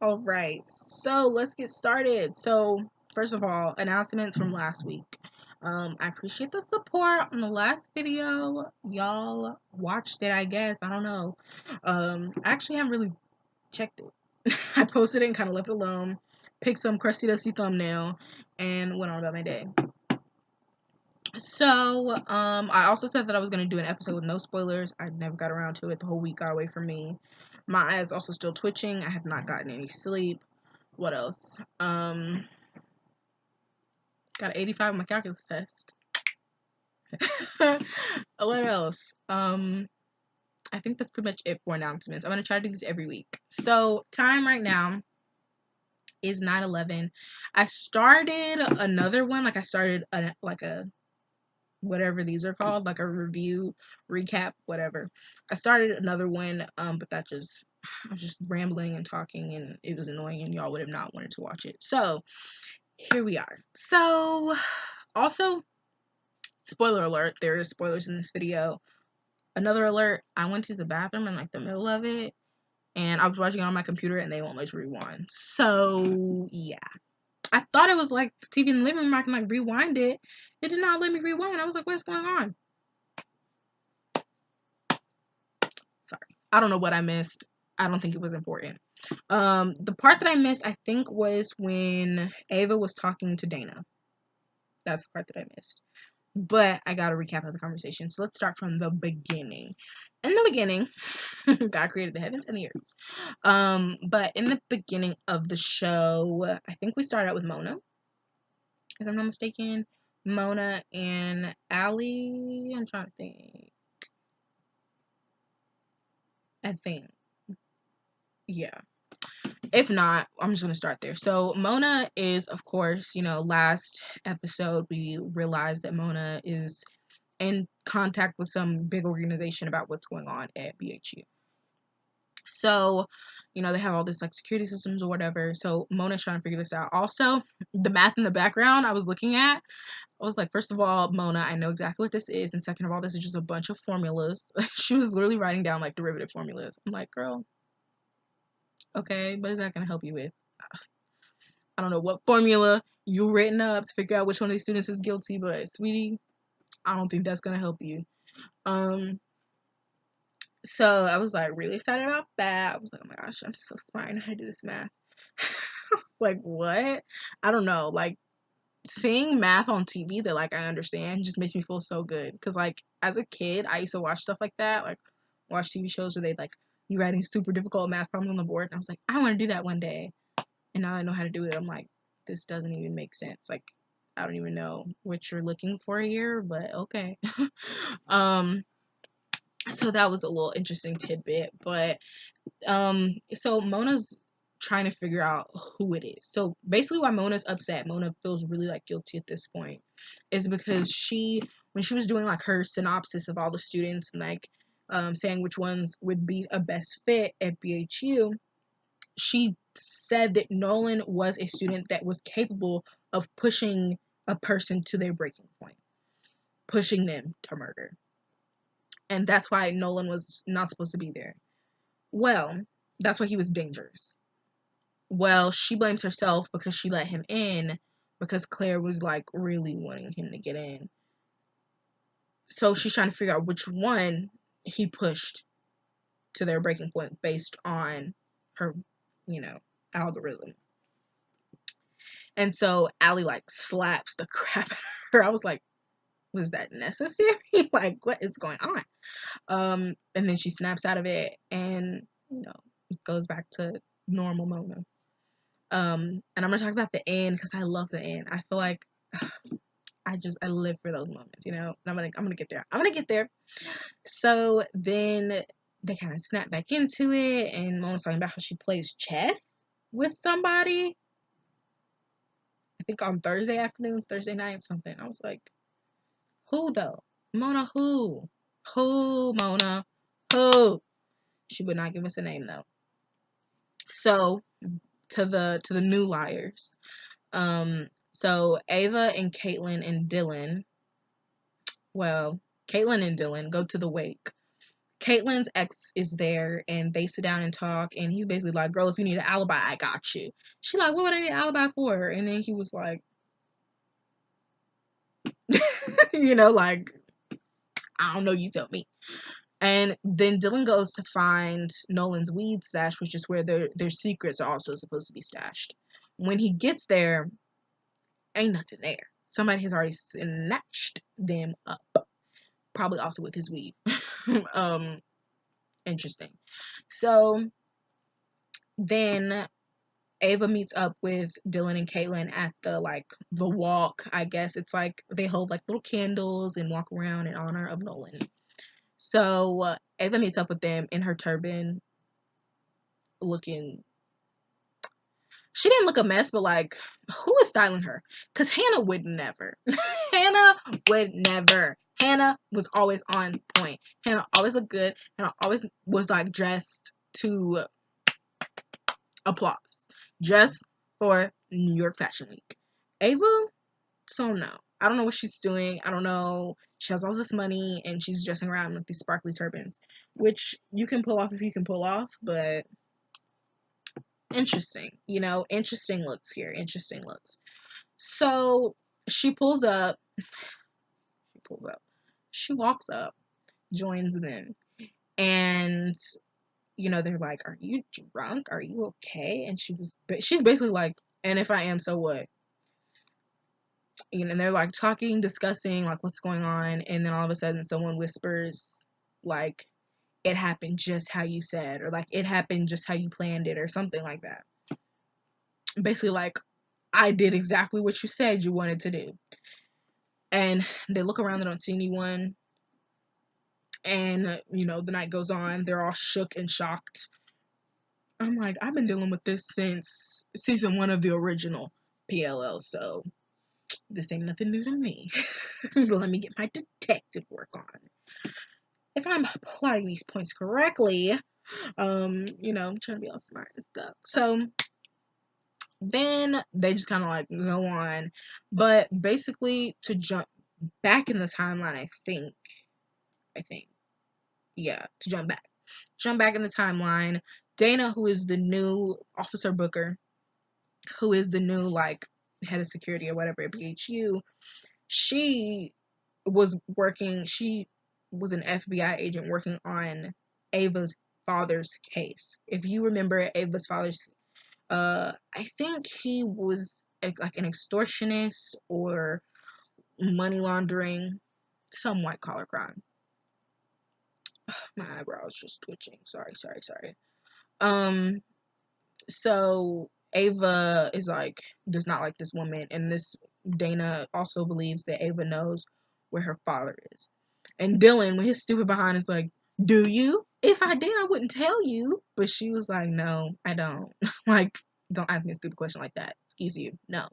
All right, so let's get started. So, first of all, announcements from last week. I appreciate the support on the last video. Y'all watched it, I guess. I don't know. I actually haven't really checked it. I posted it and kind of left it alone, picked some crusty dusty thumbnail, and went on about my day. So, I also said that I was gonna do an episode with no spoilers. I never got around to it. The whole week got away from me. My eyes also still twitching. I have not gotten any sleep. What else? Got an 85 on my calculus test. What else? I think that's pretty much it for announcements. I'm gonna try to do this every week. So time right now is 9:11. I started another one. Like I started a whatever these are called, like a review, recap, whatever. I started another one, but I was just rambling and talking, and it was annoying, and y'all would have not wanted to watch it. So here we are. So also, spoiler alert, there is spoilers in this video. Another alert, I went to the bathroom in like the middle of it, and I was watching it on my computer, and they won't let you rewind. So yeah, I thought it was like TV in the living room, I can like rewind it. It did not let me rewind. I was like, what's going on? Sorry, I don't know what I missed. I don't think it was important. The part that I missed, I think, was when Ava was talking to Dana. That's the part that I missed. But I got a recap of the conversation. So let's start from the beginning. In the beginning, God created the heavens and the earth. But in the beginning of the show, I think we started out with Mona, if I'm not mistaken. Mona and Allie. I'm trying to think. I think. Yeah. If not, I'm just gonna start there. So Mona is, of course, last episode we realized that Mona is in contact with some big organization about what's going on at BHU. So, they have all this like security systems or whatever. So Mona's trying to figure this out. Also, the math in the background I was looking at, I was like, first of all, Mona, I know exactly what this is, and second of all, this is just a bunch of formulas. She was literally writing down like derivative formulas. I'm like, girl, okay, but is that gonna help you with? I don't know what formula you written up to figure out which one of these students is guilty, but sweetie, I don't think that's gonna help you. Um, so I was like really excited about that. I was like, oh my gosh, I'm so smart. I know how to do this math. I was like, what? I don't know. Like seeing math on TV that like I understand just makes me feel so good. Cause like as a kid, I used to watch stuff like that, like watch TV shows where they like you writing super difficult math problems on the board, and I was like, I want to do that one day. And now I know how to do it. I'm like, this doesn't even make sense. Like, I don't even know what you're looking for here, but okay. um, so that was a little interesting tidbit. But so Mona's trying to figure out who it is. So basically why Mona's upset, Mona feels really like guilty at this point, is because when she was doing like her synopsis of all the students and like saying which ones would be a best fit at BHU, she said that Nolan was a student that was capable of pushing a person to their breaking point, pushing them to murder. And that's why Nolan was not supposed to be there. Well, that's why he was dangerous. Well, she blames herself because she let him in because Claire was like really wanting him to get in. So she's trying to figure out which one he pushed to their breaking point based on her, algorithm. And so Allie like slaps the crap out of her. I was like, was that necessary? Like, what is going on? And then she snaps out of it and, goes back to normal Mona. And I'm gonna talk about the end because I love the end. I feel like I live for those moments, And I'm gonna get there. I'm gonna get there. So then they kind of snap back into it, and Mona's talking about how she plays chess with somebody. I think on Thursday afternoons, Thursday night, something. I was like, who though? Mona who? Who, Mona? Who? She would not give us a name though. So to the new liars. So Ava and Caitlin and Dylan, well, Caitlin and Dylan go to the wake. Caitlyn's ex is there, and they sit down and talk, and he's basically like, girl, if you need an alibi, I got you. She like, what would I need an alibi for? And then he was like, you know, like, I don't know, you tell me. And then Dylan goes to find Nolan's weed stash, which is where their secrets are also supposed to be stashed. When he gets there, ain't nothing there. Somebody has already snatched them up. Probably also with his weed. um, Interesting. So then Ava meets up with Dylan and Caitlin at the walk, I guess. It's like they hold like little candles and walk around in honor of Nolan. So Ava meets up with them in her turban, looking. She didn't look a mess, but like, who is styling her? Because Hannah would never. Hannah would never. Hannah was always on point. Hannah always looked good. Hannah always was like dressed to applause. Dressed for New York Fashion Week. Ava, so no. I don't know what she's doing. I don't know. She has all this money and she's dressing around with these sparkly turbans, which you can pull off if you can pull off, but interesting. You know, interesting looks here. Interesting looks. So she pulls up. She pulls up. She walks up, joins them, and you know they're like, "Are you drunk? Are you okay?" And she's basically like, "And if I am, so what?" You know, and they're like talking, discussing like what's going on, and then all of a sudden someone whispers like, "It happened just how you said," or like, "It happened just how you planned it," or something like that. Basically, like, I did exactly what you said you wanted to do. And they look around, they don't see anyone. And, you know, the night goes on. They're all shook and shocked. I'm like, I've been dealing with this since season 1 of the original PLL, so this ain't nothing new to me. Let me get my detective work on. If I'm plotting these points correctly, you know, I'm trying to be all smart and stuff. So then they just kind of like go on. But basically, to jump back in the timeline, I think, yeah, to jump back. Jump back in the timeline. Dana, who is the new Officer Booker, who is the new like head of security or whatever at BHU, she was an FBI agent working on Ava's father's case. If you remember Ava's father's, I think he was like an extortionist or money laundering, some white collar crime. My eyebrows just twitching. Sorry. Um, so Ava is like, does not like this woman, and this Dana also believes that Ava knows where her father is. And Dylan, with his stupid behind, is like, do you? If I did, I wouldn't tell you. But she was like, no, I don't. Like, don't ask me a stupid question like that. Excuse you. No.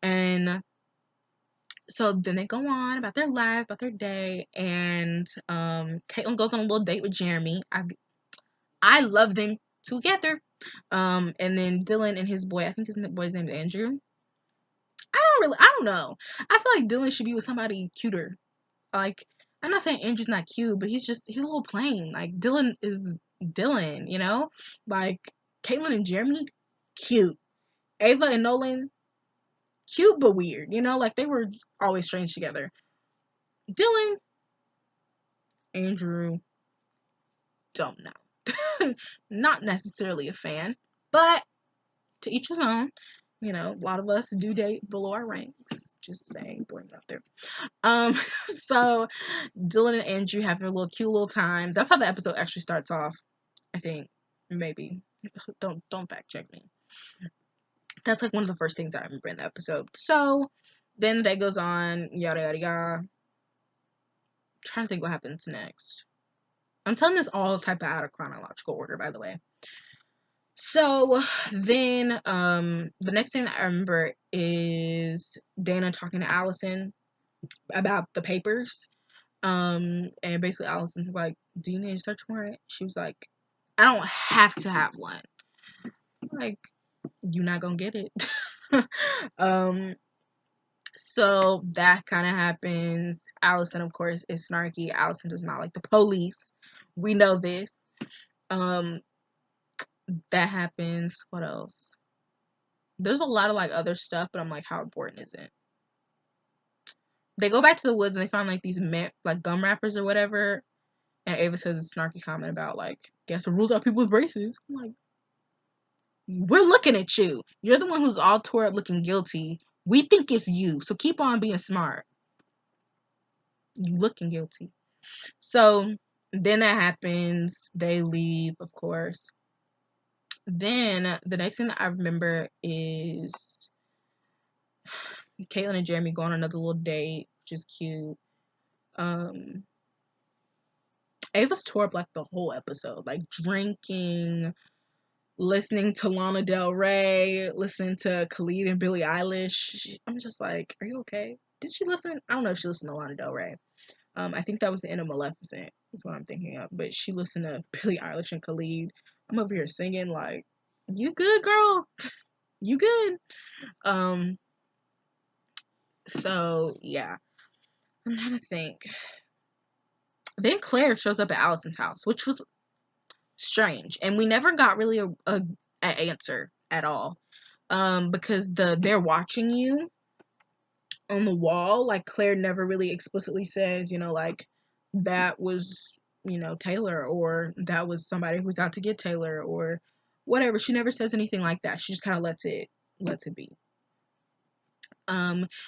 And so then they go on about their life, about their day, and Caitlin goes on a little date with Jeremy. I love them together. And then Dylan and his boy, I think his boy's name is Andrew. I don't know. I feel like Dylan should be with somebody cuter. Like, I'm not saying Andrew's not cute, but he's a little plain. Like, Dylan is Dylan, you know? Like, Caitlin and Jeremy, cute. Ava and Nolan, cute but weird, you know? Like, they were always strange together. Dylan, Andrew, don't know. Not necessarily a fan, but to each his own. You know, a lot of us do date below our ranks. Just saying, putting it out there. So Dylan and Andrew have a little cute little time. That's how the episode actually starts off. I think maybe. Don't fact check me. That's like one of the first things I remember in the episode. So then the day goes on, yada yada yada. I'm trying to think what happens next. I'm telling this all type of out of chronological order, by the way. So then the next thing that I remember is Dana talking to Allison about the papers. And basically Allison's like, do you need a search warrant? She was like, I don't have to have one. Like, you're not gonna get it. So that kind of happens. Allison, of course, is snarky. Allison does not like the police. We know this. Um, that happens. What else? There's a lot of like other stuff, but I'm like, how important is it? They go back to the woods and they find like these like gum wrappers or whatever. And Ava says a snarky comment about like, guess the rules are people with braces. I'm like, we're looking at you. You're the one who's all tore up looking guilty. We think it's you. So keep on being smart. You looking guilty. So then that happens. They leave, of course. Then the next thing that I remember is Caitlin and Jeremy go on another little date, which is cute. Ava's tore up like the whole episode, like drinking, listening to Lana Del Rey, listening to Khalid and Billie Eilish. I'm just like, are you okay? Did she listen? I don't know if she listened to Lana Del Rey. I think that was the end of Maleficent, is what I'm thinking of. But she listened to Billie Eilish and Khalid. I'm over here singing like, you good, girl? You good? So yeah. I'm trying to think. Then Claire shows up at Allison's house, which was strange, and we never got really a answer at all. Because they're watching you on the wall, like Claire never really explicitly says, like that was, Taylor, or that was somebody who's out to get Taylor, or whatever. She never says anything like that. She just kind of lets it be.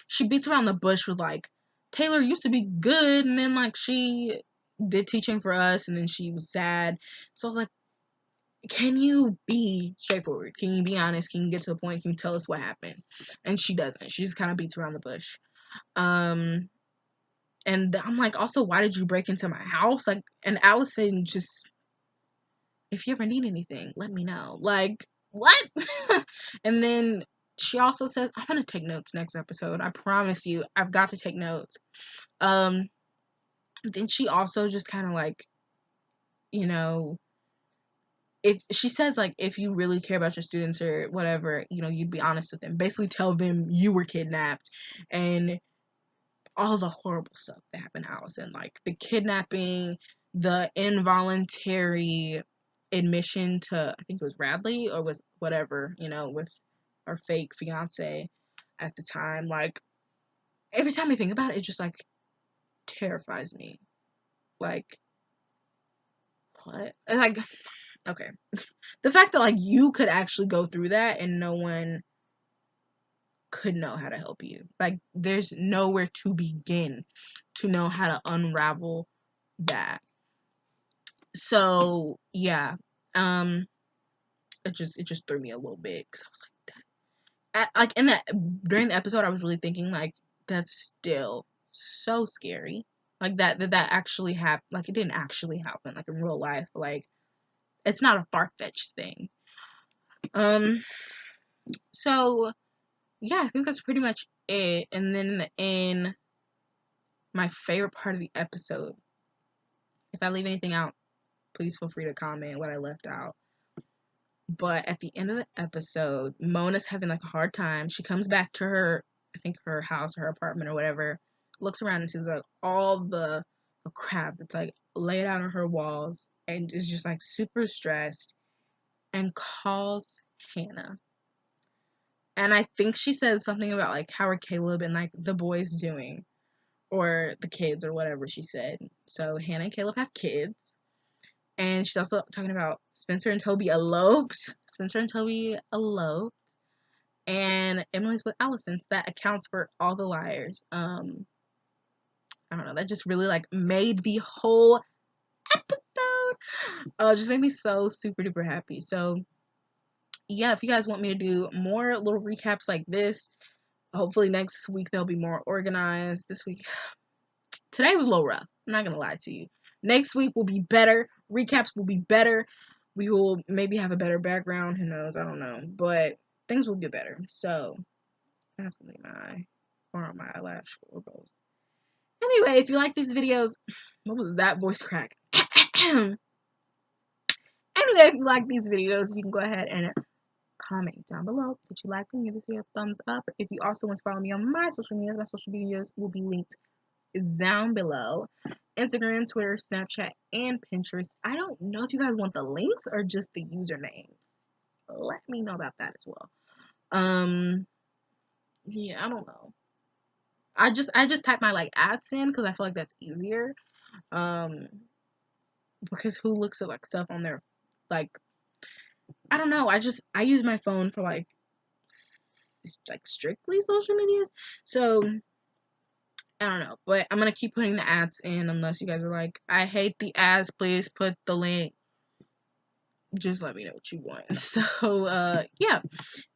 She beats around the bush with like, Taylor used to be good, and then like she did teaching for us, and then she was sad. So I was like, can you be straightforward? Can you be honest? Can you get to the point? Can you tell us what happened? And she doesn't. She just kind of beats around the bush. And I'm like, also, why did you break into my house? Like, and Allison just, if you ever need anything, let me know. Like, what? And then she also says, I'm gonna take notes next episode. I promise you, I've got to take notes. Then she also just kind of like, you know, if she says like, if you really care about your students or whatever, you'd be honest with them. Basically tell them you were kidnapped and all the horrible stuff that happened to Allison, like the kidnapping, the involuntary admission to, I think it was Radley, or was whatever, with her fake fiance at the time. Like, every time I think about it, it just like terrifies me. Like, what? And like, okay. The fact that like you could actually go through that and no one could know how to help you. Like, there's nowhere to begin to know how to unravel that. So yeah, it just threw me a little bit, because I was like, that like in that during the episode I was really thinking like, that's still so scary, like that actually happened. Like, it didn't actually happen like in real life. Like, it's not a far-fetched thing. So yeah, I think that's pretty much it. And then in the end, my favorite part of the episode, if I leave anything out, please feel free to comment what I left out. But at the end of the episode, Mona's having like a hard time. She comes back to her, I think her house or her apartment or whatever, looks around and sees like all the crap that's like laid out on her walls, and is just like super stressed, and calls Hannah. And I think she says something about like, how are Caleb and like the boys doing, or the kids, or whatever she said. So Hannah and Caleb have kids. And she's also talking about Spencer and Toby eloped. And Emily's with Allison. So that accounts for all the liars. I don't know. That just really like made the whole episode. Just made me so super duper happy. So yeah, if you guys want me to do more little recaps like this, hopefully next week they'll be more organized. This week, today was a little rough. I'm not gonna lie to you. Next week will be better. Recaps will be better. We will maybe have a better background. Who knows? I don't know. But things will get better. So, I have something in my eye. Or on my eyelash. Or both. Anyway, if you like these videos, what was that voice crack? Anyway, if you like these videos, you can go ahead and comment down below that you like them. Give this video a thumbs up. If you also want to follow me on my social medias will be linked down below. Instagram, Twitter, Snapchat, and Pinterest. I don't know if you guys want the links or just the usernames. Let me know about that as well. Yeah, I don't know. I just type my like ads in because I feel like that's easier. Um, because who looks at like stuff on their like I don't know. I use my phone for like like strictly social medias. So I don't know, but I'm gonna keep putting the ads in unless you guys are like, I hate the ads. Please put the link. Just let me know what you want. So yeah,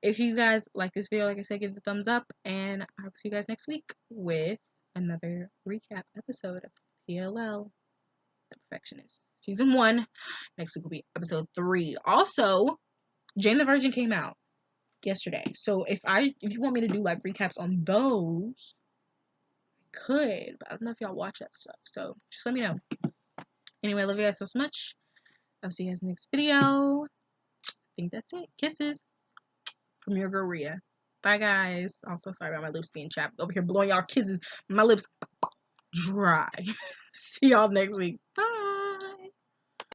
if you guys like this video, like I said, give it a thumbs up, and I'll see you guys next week with another recap episode of PLL, The Perfectionists, season 1. Next week will be episode 3. Also, Jane the Virgin came out yesterday, so if you want me to do like recaps on those, I could, but I don't know if y'all watch that stuff, so just let me know. Anyway, I love you guys so much. I'll see you guys next video. I think that's it. Kisses from your girl Rhea. Bye guys. I'm so sorry about my lips being chapped. Over here blowing y'all kisses. My lips dry. See y'all next week. Bye.